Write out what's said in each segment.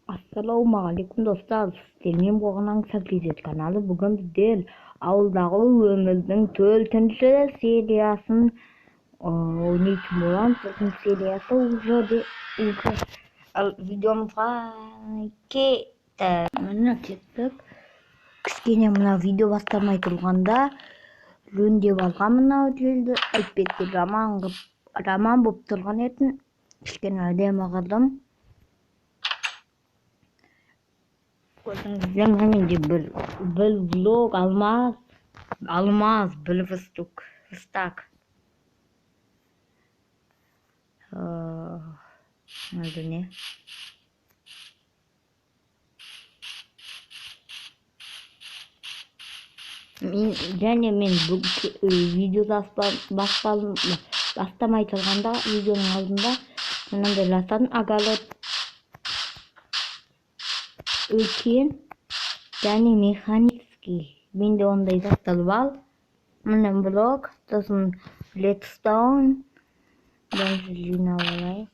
Ассалаумағалейкум достар, сіздермен болған аңсар кезет каналы бүгін біздер ауылдағы өмірдің 4-ші сериясын ойнайтын боламыз. Бұл сериясы уже видеомызға кетті. Міне кеттік. Кішкене мына видео бастамай тұрғанда жөндеп алған мынау желді әлбетте роман болып тұрған етін кішкене әдемі қылдым. Көрдіңіздер, менде бір влог алмаз бір фыстак. Надо не? Және мен бұл видеода бастамай тұрғанда видеоның алдында мынандай жасадым. Огород үлкен және механический. Менде ондай заттар бар. Мына блок, сосын Redstone. Ben жинап алайық.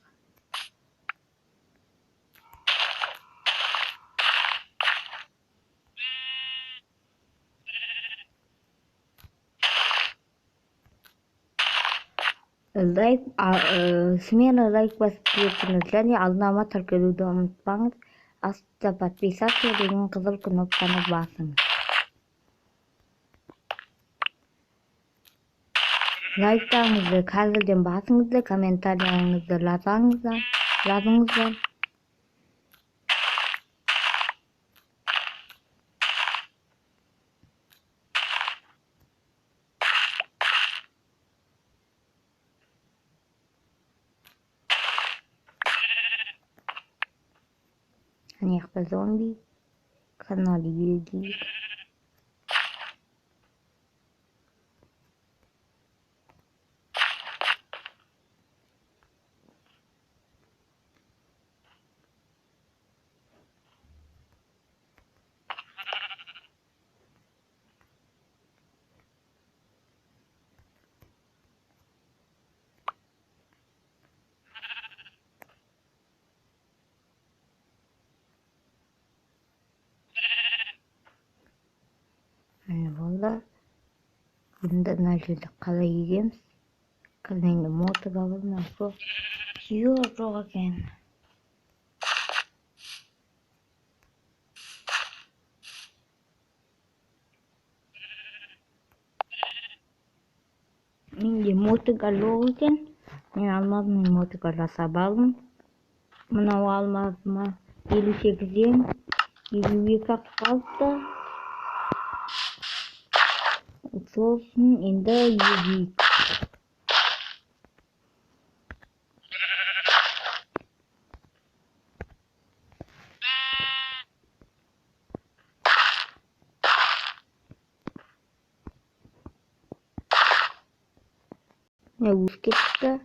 Смело лайк басып кетіңіз және алдынама тіркелуді ұмытпаңыз. Астында подписаться деген қызыл кнопканы басыңыз. Лайктарыңызды қазірден басыңызды, комментарияңызды жазыңыздар. Ана зомби, канал елді. Valla bunda nerede kalay yiyeceğiz? Kalayında motor alalım nasıl? Yok ekan. Mende motor yok ekan. Men almadım, motor жасап алдым. Mınау almazıma 58'den 22 kaldı. Sosun indi yedik. Ne uskette?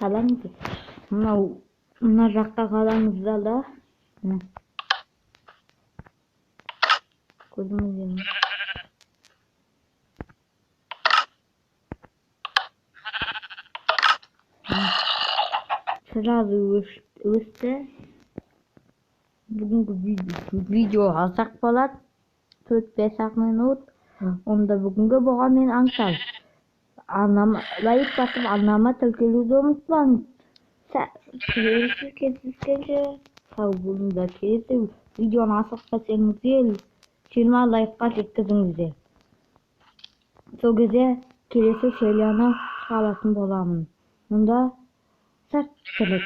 Қалаңыз. Мына жаққа қалаңыздар да. Көрдіңіздер. Сразу өсті. Бүгінгі видео алсақ болады. 4-5 минут. Онда бүгінгі болған мен аңсар. Лайк басып арнама тіркелуді ұмытпаңыз. Кездескенше сау болыңыздар. Келесі видеоны асықпасаңыздар 20 лайкқа жеткізіңіздер. Сол кезде келесі серияны шығаратын боламын. Мұнда сәттілік.